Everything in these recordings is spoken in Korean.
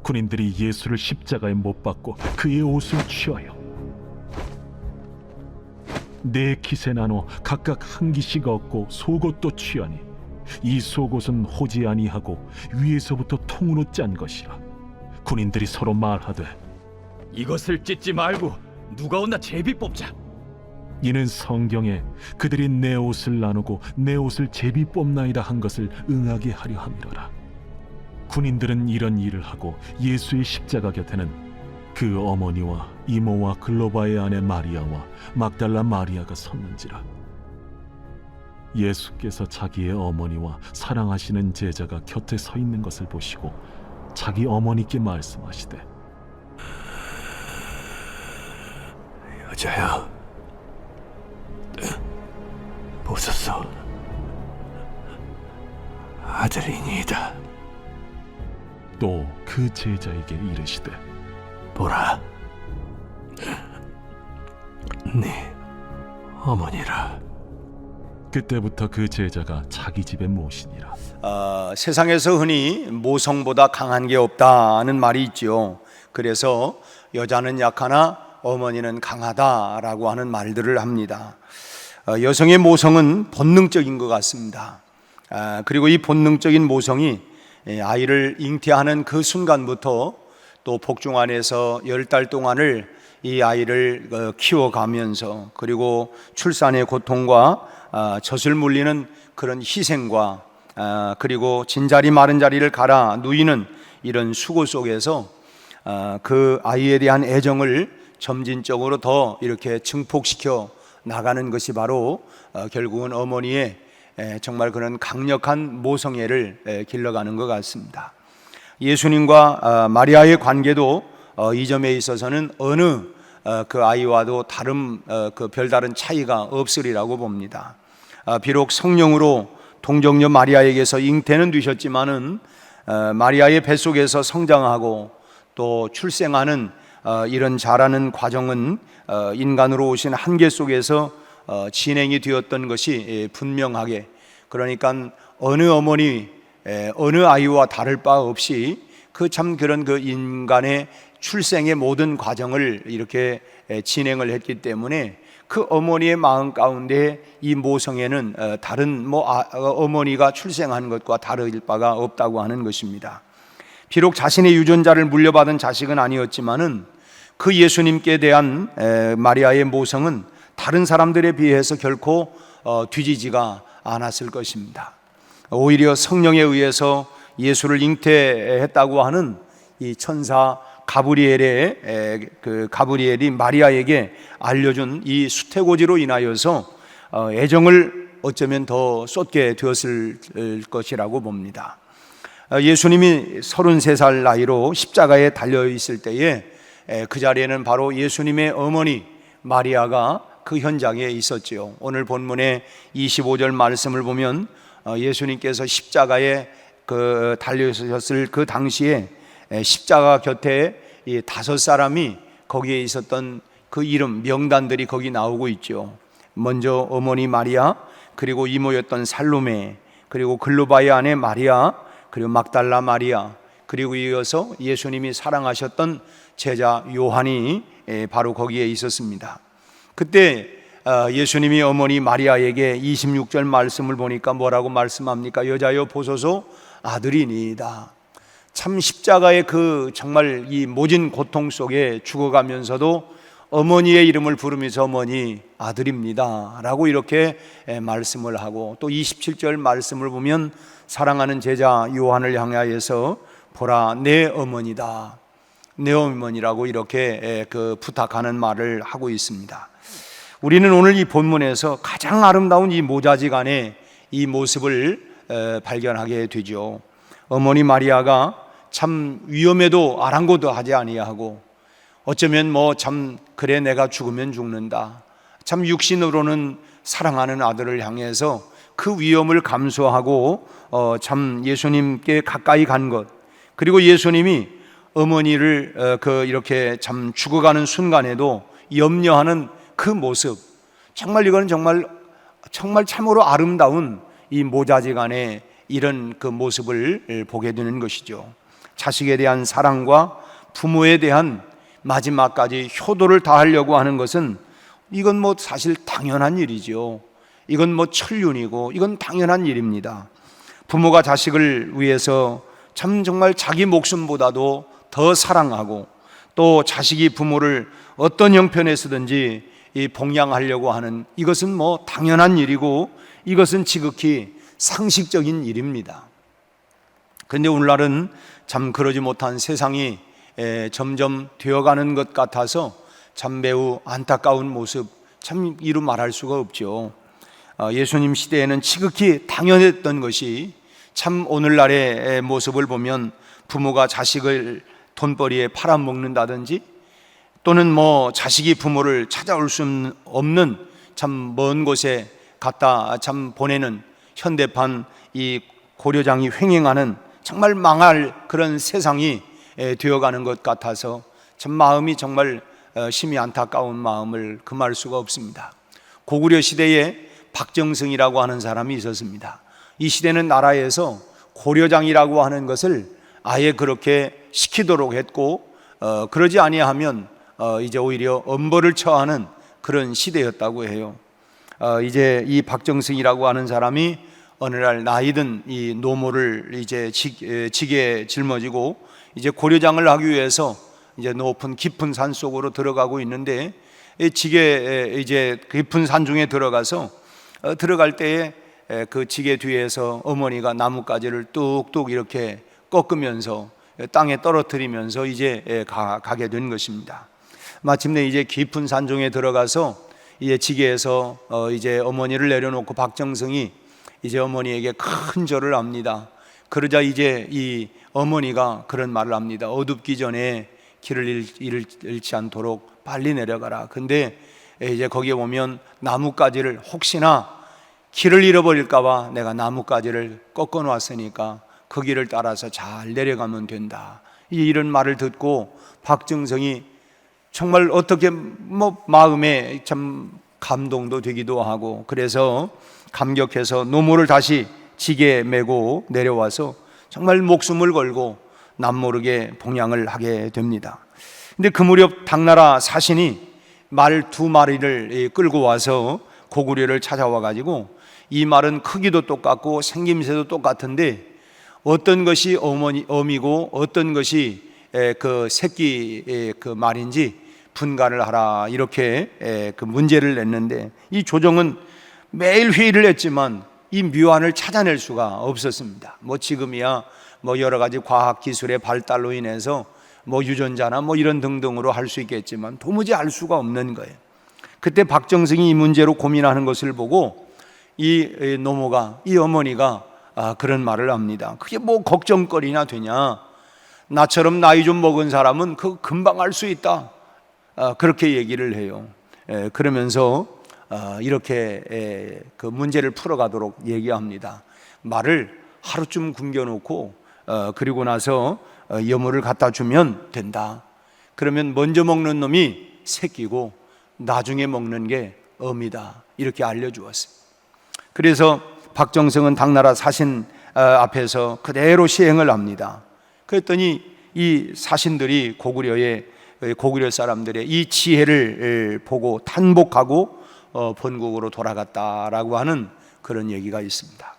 군인들이 예수를 십자가에 못 박고 그의 옷을 취하여 네 깃에 나눠 각각 한 깃씩 얻고 속옷도 취하니 이 속옷은 호지 아니하고 위에서부터 통으로 짠 것이라. 군인들이 서로 말하되 이것을 찢지 말고 누가 온나 제비 뽑자. 이는 성경에 그들이 내 옷을 나누고 내 옷을 제비 뽑나이다 한 것을 응하게 하려 함이로라. 군인들은 이런 일을 하고 예수의 십자가 곁에는 그 어머니와 이모와 글로바의 아내 마리아와 막달라 마리아가 섰는지라. 예수께서 자기의 어머니와 사랑하시는 제자가 곁에 서 있는 것을 보시고 자기 어머니께 말씀하시되 여자야, 보소서, 아들이니이다. 또 그 제자에게 이르시되 보라, 네 어머니라. 그때부터 그 제자가 자기 집에 모시니라. 세상에서 흔히 모성보다 강한 게 없다는 말이 있죠. 그래서 여자는 약하나 어머니는 강하다라고 하는 말들을 합니다. 여성의 모성은 본능적인 것 같습니다. 그리고 이 본능적인 모성이 아이를 잉태하는 그 순간부터 또 복중 안에서 10달 동안을 이 아이를 키워가면서 그리고 출산의 고통과 젖을 물리는 그런 희생과 그리고 진자리 마른 자리를 갈아 누이는 이런 수고 속에서 그 아이에 대한 애정을 점진적으로 더 이렇게 증폭시켜 나가는 것이 바로 결국은 어머니의 정말 그런 강력한 모성애를 길러가는 것 같습니다. 예수님과 마리아의 관계도 이 점에 있어서는 어느 그 아이와도 다른 그 별다른 차이가 없으리라고 봅니다. 비록 성령으로 동정녀 마리아에게서 잉태는 되셨지만은 마리아의 뱃속에서 성장하고 또 출생하는 이런 자라는 과정은 인간으로 오신 한계 속에서 진행이 되었던 것이 분명하게, 그러니까 어느 어머니 어느 아이와 다를 바 없이 그 참 그런 그 인간의 출생의 모든 과정을 이렇게 진행을 했기 때문에 그 어머니의 마음 가운데 이 모성애는 다른 어머니가 출생한 것과 다를 바가 없다고 하는 것입니다. 비록 자신의 유전자를 물려받은 자식은 아니었지만은 그 예수님께 대한 마리아의 모성은 다른 사람들에 비해서 결코 뒤지지가 않았을 것입니다. 오히려 성령에 의해서 예수를 잉태했다고 하는 이 천사 가브리엘이 마리아에게 알려준 이 수태고지로 인하여서 애정을 어쩌면 더 쏟게 되었을 것이라고 봅니다. 예수님이 33살 나이로 십자가에 달려 있을 때에 그 자리에는 바로 예수님의 어머니 마리아가 그 현장에 있었지요. 오늘 본문의 25절 말씀을 보면 예수님께서 십자가에 달려있었을 그 당시에 십자가 곁에 이 5사람이 거기에 있었던 그 이름 명단들이 거기 나오고 있죠. 먼저 어머니 마리아, 그리고 이모였던 살로메, 그리고 글로바의 아내 마리아, 그리고 막달라 마리아, 그리고 이어서 예수님이 사랑하셨던 제자 요한이 바로 거기에 있었습니다. 그때 예수님이 어머니 마리아에게 26절 말씀을 보니까 뭐라고 말씀합니까? 여자여 보소서, 아들이니이다. 참 십자가의 그 정말 이 모진 고통 속에 죽어가면서도 어머니의 이름을 부르면서 어머니 아들입니다 라고 이렇게 말씀을 하고, 또 27절 말씀을 보면 사랑하는 제자 요한을 향하여서 보라 내 어머니다, 내 어머니라고 이렇게 그 부탁하는 말을 하고 있습니다. 우리는 오늘 이 본문에서 가장 아름다운 이 모자지간의 이 모습을 발견하게 되죠. 어머니 마리아가 참 위험에도 아랑곳도 하지 아니하고, 어쩌면 참 그래 내가 죽으면 죽는다, 참 육신으로는 사랑하는 아들을 향해서 그 위험을 감수하고 참 예수님께 가까이 간 것, 그리고 예수님이 어머니를 이렇게 참 죽어가는 순간에도 염려하는 그 모습, 정말 이거는 정말 참으로 아름다운 이 모자지간의 이런 그 모습을 보게 되는 것이죠. 자식에 대한 사랑과 부모에 대한 마지막까지 효도를 다하려고 하는 것은 이건 뭐 사실 당연한 일이죠. 이건 뭐 천륜이고 이건 당연한 일입니다. 부모가 자식을 위해서 참 정말 자기 목숨보다도 더 사랑하고 또 자식이 부모를 어떤 형편에서든지 봉양하려고 하는 이것은 뭐 당연한 일이고 이것은 지극히 상식적인 일입니다. 그런데 오늘날은 참 그러지 못한 세상이 점점 되어가는 것 같아서 참 매우 안타까운 모습, 참 이루 말할 수가 없죠. 예수님 시대에는 지극히 당연했던 것이 참 오늘날의 모습을 보면 부모가 자식을 돈벌이에 팔아먹는다든지 또는 뭐 자식이 부모를 찾아올 수 없는 참 먼 곳에 갖다 참 보내는 현대판 이 고려장이 횡행하는 정말 망할 그런 세상이 되어가는 것 같아서 참 마음이 정말 심히 안타까운 마음을 금할 수가 없습니다. 고구려 시대에 박정승이라고 하는 사람이 있었습니다. 이 시대는 나라에서 고려장이라고 하는 것을 아예 그렇게 시키도록 했고 그러지 아니하면 이제 오히려 엄벌을 처하는 그런 시대였다고 해요. 이제 이 박정승이라고 하는 사람이 어느 날 나이든 이 노모를 이제 지게 짊어지고 이제 고려장을 하기 위해서 이제 높은 깊은 산 속으로 들어가고 있는데 지게 이제 깊은 산중에 들어가서 들어갈 때에 그 지게 뒤에서 어머니가 나뭇가지를 뚝뚝 이렇게 꺾으면서 땅에 떨어뜨리면서 이제 가게 된 것입니다. 마침내 이제 깊은 산중에 들어가서 이제 지게에서 이제 어머니를 내려놓고 박정승이 이제 어머니에게 큰 절을 합니다. 그러자 이제 이 어머니가 그런 말을 합니다. 어둡기 전에 길을 잃지 않도록 빨리 내려가라. 근데 이제 거기에 보면 나뭇가지를 혹시나 길을 잃어버릴까 봐 내가 나뭇가지를 꺾어 놨으니까 그 길을 따라서 잘 내려가면 된다. 이런 말을 듣고 박정승이 정말 어떻게 뭐 마음에 참 감동도 되기도 하고 그래서 감격해서 노모를 다시 지게에 메고 내려와서 정말 목숨을 걸고 남모르게 봉양을 하게 됩니다. 근데 그 무렵 당나라 사신이 말 2마리를 끌고 와서 고구려를 찾아와 가지고 이 말은 크기도 똑같고 생김새도 똑같은데 어떤 것이 어미고 어떤 것이 그 새끼 그 말인지 분간을 하라 이렇게 그 문제를 냈는데 이 조정은 매일 회의를 했지만 이 묘안을 찾아낼 수가 없었습니다. 뭐 지금이야 뭐 여러 가지 과학 기술의 발달로 인해서 뭐 유전자나 뭐 이런 등등으로 할 수 있겠지만 도무지 알 수가 없는 거예요. 그때 박정승이 이 문제로 고민하는 것을 보고 이 노모가 이 어머니가 그런 말을 합니다. 그게 뭐 걱정거리나 되냐? 나처럼 나이 좀 먹은 사람은 그거 금방 알 수 있다. 그렇게 얘기를 해요. 그러면서 이렇게 그 문제를 풀어가도록 얘기합니다. 말을 하루쯤 굶겨놓고 그리고 나서 여물을 갖다 주면 된다. 그러면 먼저 먹는 놈이 새끼고 나중에 먹는 게 어미다. 이렇게 알려주었어요. 그래서 박정승은 당나라 사신 앞에서 그대로 시행을 합니다. 그랬더니 이 사신들이 고구려 사람들의 이 지혜를 보고 탄복하고 본국으로 돌아갔다라고 하는 그런 얘기가 있습니다.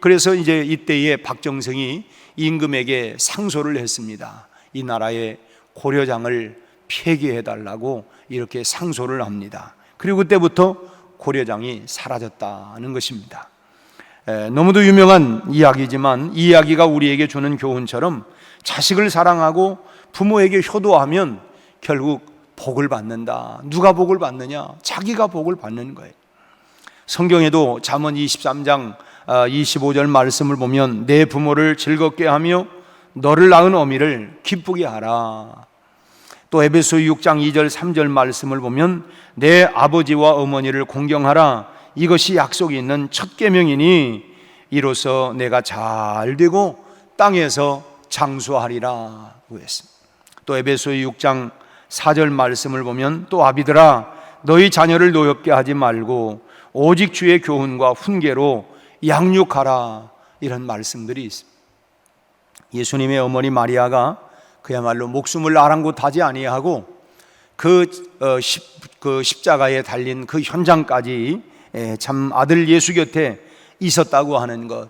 그래서 이제 이때에 박정승이 임금에게 상소를 했습니다. 이 나라의 고려장을 폐기해달라고 이렇게 상소를 합니다. 그리고 그때부터 고려장이 사라졌다는 것입니다. 너무도 유명한 이야기지만 이 이야기가 우리에게 주는 교훈처럼 자식을 사랑하고 부모에게 효도하면 결국 복을 받는다. 누가 복을 받느냐? 자기가 복을 받는 거예요. 성경에도 잠언 23장 25절 말씀을 보면 내 부모를 즐겁게 하며 너를 낳은 어미를 기쁘게 하라. 또 에베소 6장 2절 3절 말씀을 보면 내 아버지와 어머니를 공경하라. 이것이 약속이 있는 첫 계명이니 이로써 내가 잘 되고 땅에서 장수하리라 했습니다. 또 에베소 6장 4절 말씀을 보면 또 아비들아 너희 자녀를 노엽게 하지 말고 오직 주의 교훈과 훈계로 양육하라. 이런 말씀들이 있습니다. 예수님의 어머니 마리아가 그야말로 목숨을 아랑곳하지 아니하고 그 십자가에 달린 그 현장까지 참 아들 예수 곁에 있었다고 하는 것,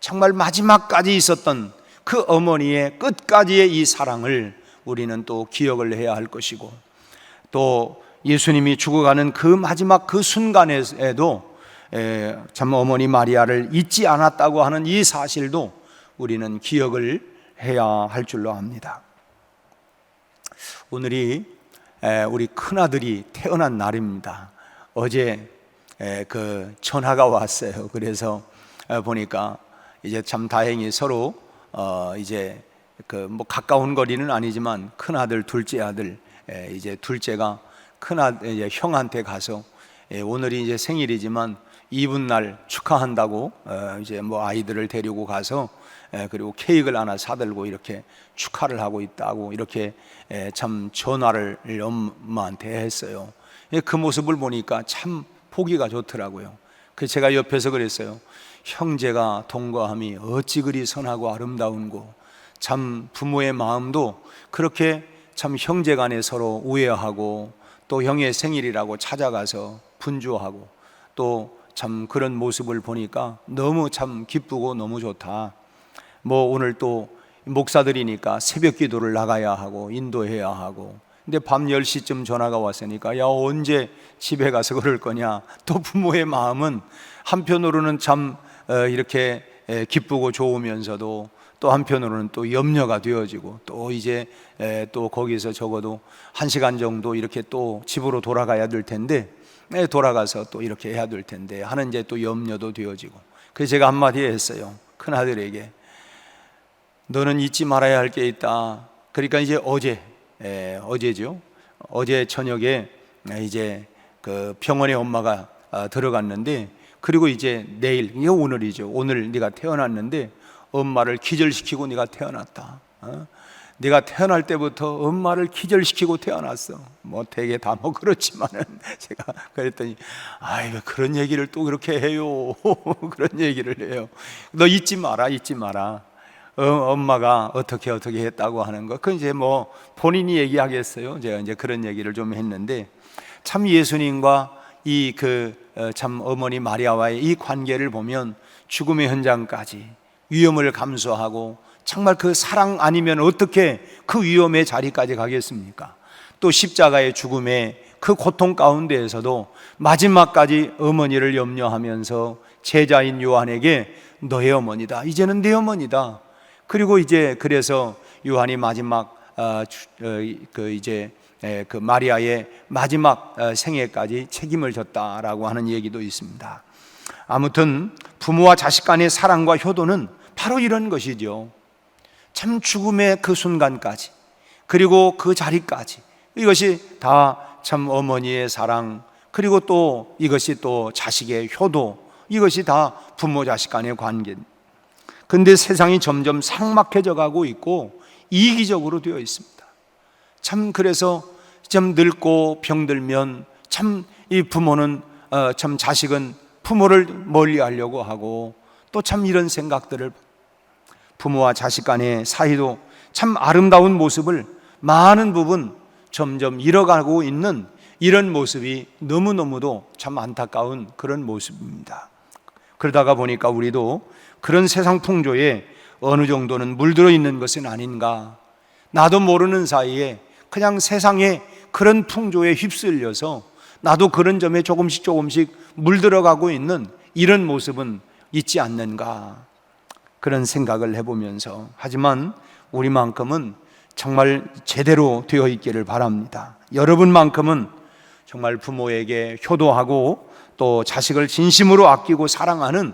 정말 마지막까지 있었던 그 어머니의 끝까지의 이 사랑을 우리는 또 기억을 해야 할 것이고, 또 예수님이 죽어가는 그 마지막 그 순간에도 참 어머니 마리아를 잊지 않았다고 하는 이 사실도 우리는 기억을 해야 할 줄로 압니다. 오늘이 우리 큰아들이 태어난 날입니다. 어제 그 전화가 왔어요. 그래서 보니까 이제 참 다행히 서로 이제 그 뭐 가까운 거리는 아니지만 큰아들, 둘째 아들, 이제 둘째가 큰아들 이제 형한테 가서 오늘이 이제 생일이지만 이분날 축하한다고 이제 뭐 아이들을 데리고 가서 그리고 케이크를 하나 사들고 이렇게 축하를 하고 있다고 이렇게 참 전화를 엄마한테 했어요. 그 모습을 보니까 참 보기가 좋더라고요. 그래서 제가 옆에서 그랬어요. 형제가 동거함이 어찌 그리 선하고 아름다운고, 참 부모의 마음도 그렇게 참 형제간에 서로 우애하고 또 형의 생일이라고 찾아가서 분주하고 또 참 그런 모습을 보니까 너무 참 기쁘고 너무 좋다. 뭐 오늘 또 목사들이니까 새벽 기도를 나가야 하고 인도해야 하고, 근데 밤 10시쯤 전화가 왔으니까 야 언제 집에 가서 그럴 거냐. 또 부모의 마음은 한편으로는 참 이렇게 기쁘고 좋으면서도 또 한편으로는 또 염려가 되어지고, 또 이제 또 거기서 적어도 1시간 정도 이렇게 또 집으로 돌아가야 될 텐데 돌아가서 또 이렇게 해야 될 텐데 하는 이제 또 염려도 되어지고, 그래서 제가 한마디 했어요. 큰아들에게 너는 잊지 말아야 할 게 있다. 그러니까 이제 어제죠. 어제 저녁에 이제 그 병원에 엄마가 들어갔는데, 그리고 이제 내일, 이게 오늘이죠. 오늘 네가 태어났는데 엄마를 기절시키고 네가 태어났다. 네가 태어날 때부터 엄마를 기절시키고 태어났어. 뭐 되게 다 뭐 그렇지만은 제가 그랬더니 왜 그런 얘기를 또 그렇게 해요. 그런 얘기를 해요. 너 잊지 마라. 엄마가 어떻게 했다고 하는 거, 그 이제 뭐 본인이 얘기하겠어요. 제가 이제 그런 얘기를 좀 했는데, 참 예수님과 이 참 어머니 마리아와의 이 관계를 보면 죽음의 현장까지 위험을 감수하고 정말 그 사랑 아니면 어떻게 그 위험의 자리까지 가겠습니까? 또 십자가의 죽음의 그 고통 가운데에서도 마지막까지 어머니를 염려하면서 제자인 요한에게 너의 어머니다, 이제는 내 어머니다. 그리고 이제 그래서 요한이 마지막 그 마리아의 마지막 생애까지 책임을 졌다라고 하는 얘기도 있습니다. 아무튼 부모와 자식 간의 사랑과 효도는 바로 이런 것이죠. 참 죽음의 그 순간까지, 그리고 그 자리까지, 이것이 다 참 어머니의 사랑, 그리고 또 이것이 또 자식의 효도, 이것이 다 부모 자식 간의 관계. 근데 세상이 점점 삭막해져 가고 있고 이기적으로 되어 있습니다. 참 그래서 좀 늙고 병들면 참 이 부모는 참 자식은 부모를 멀리 하려고 하고, 또 참 이런 생각들을, 부모와 자식 간의 사이도 참 아름다운 모습을 많은 부분 점점 잃어가고 있는 이런 모습이 너무너무도 참 안타까운 그런 모습입니다. 그러다가 보니까 우리도 그런 세상 풍조에 어느 정도는 물들어 있는 것은 아닌가. 나도 모르는 사이에 그냥 세상의 그런 풍조에 휩쓸려서 나도 그런 점에 조금씩 물들어가고 있는 이런 모습은 있지 않는가, 그런 생각을 해보면서, 하지만 우리만큼은 정말 제대로 되어 있기를 바랍니다. 여러분만큼은 정말 부모에게 효도하고 또 자식을 진심으로 아끼고 사랑하는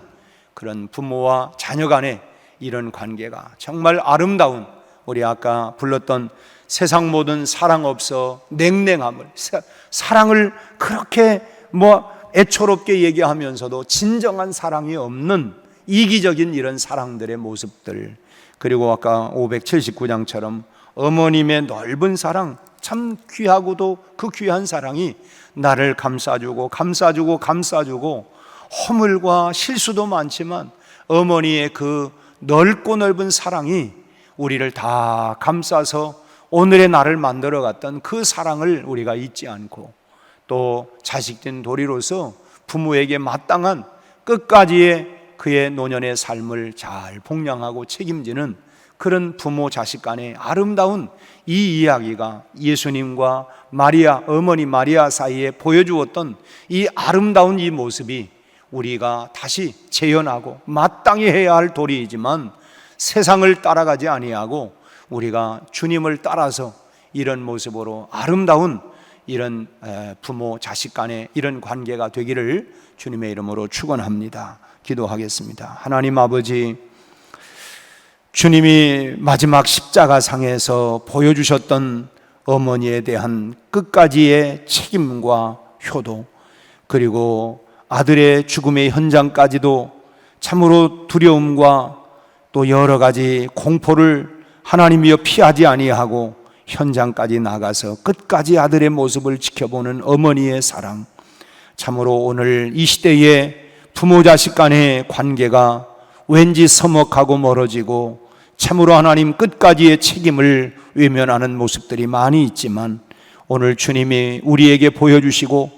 그런 부모와 자녀 간의 이런 관계가 정말 아름다운, 우리 아까 불렀던 세상 모든 사랑 없어 냉랭함을, 사랑을 그렇게 뭐 애초롭게 얘기하면서도 진정한 사랑이 없는 이기적인 이런 사랑들의 모습들, 그리고 아까 579장처럼 어머님의 넓은 사랑, 참 귀하고도 그 귀한 사랑이 나를 감싸주고 허물과 실수도 많지만 어머니의 그 넓고 넓은 사랑이 우리를 다 감싸서 오늘의 나를 만들어 갔던 그 사랑을 우리가 잊지 않고, 또 자식된 도리로서 부모에게 마땅한 끝까지의 그의 노년의 삶을 잘 봉양하고 책임지는 그런 부모 자식 간의 아름다운 이 이야기가 예수님과 마리아, 어머니 마리아 사이에 보여주었던 이 아름다운 이 모습이 우리가 다시 재현하고 마땅히 해야 할 도리이지만 세상을 따라가지 아니하고 우리가 주님을 따라서 이런 모습으로 아름다운 이런 부모 자식 간의 이런 관계가 되기를 주님의 이름으로 축원합니다. 기도하겠습니다. 하나님 아버지, 주님이 마지막 십자가상에서 보여주셨던 어머니에 대한 끝까지의 책임과 효도, 그리고 아들의 죽음의 현장까지도 참으로 두려움과 또 여러 가지 공포를 하나님이여 피하지 아니하고 현장까지 나가서 끝까지 아들의 모습을 지켜보는 어머니의 사랑, 참으로 오늘 이 시대의 부모 자식 간의 관계가 왠지 서먹하고 멀어지고 참으로 하나님 끝까지의 책임을 외면하는 모습들이 많이 있지만, 오늘 주님이 우리에게 보여주시고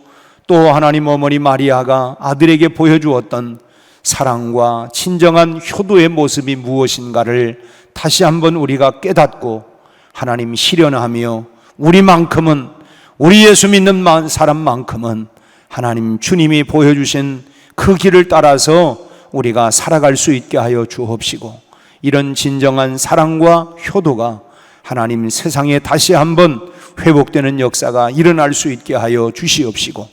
또 하나님 어머니 마리아가 아들에게 보여주었던 사랑과 진정한 효도의 모습이 무엇인가를 다시 한번 우리가 깨닫고 하나님 실현하며 우리만큼은, 우리 예수 믿는 사람만큼은 하나님 주님이 보여주신 그 길을 따라서 우리가 살아갈 수 있게 하여 주옵시고, 이런 진정한 사랑과 효도가 하나님 세상에 다시 한번 회복되는 역사가 일어날 수 있게 하여 주시옵시고,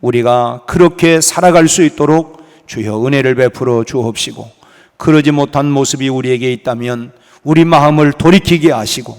우리가 그렇게 살아갈 수 있도록 주여 은혜를 베풀어 주옵시고, 그러지 못한 모습이 우리에게 있다면 우리 마음을 돌이키게 하시고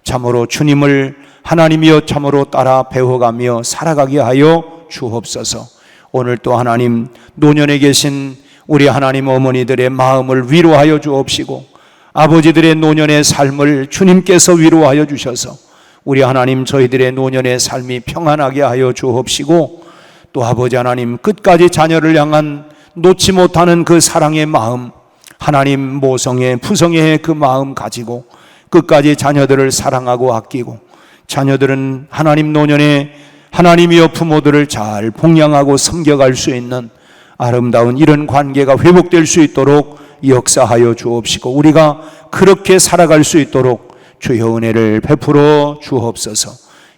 참으로 주님을 하나님이여 참으로 따라 배워가며 살아가게 하여 주옵소서. 오늘 또 하나님 노년에 계신 우리 하나님 어머니들의 마음을 위로하여 주옵시고, 아버지들의 노년의 삶을 주님께서 위로하여 주셔서 우리 하나님 저희들의 노년의 삶이 평안하게 하여 주옵시고, 또 아버지 하나님 끝까지 자녀를 향한 놓지 못하는 그 사랑의 마음, 하나님 모성의 푸성의 그 마음 가지고 끝까지 자녀들을 사랑하고 아끼고, 자녀들은 하나님 노년에 하나님이여 부모들을 잘 봉양하고 섬겨갈 수 있는 아름다운 이런 관계가 회복될 수 있도록 역사하여 주옵시고, 우리가 그렇게 살아갈 수 있도록 주여 은혜를 베풀어 주옵소서.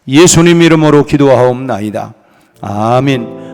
예수님 이름으로 기도하옵나이다. 아멘.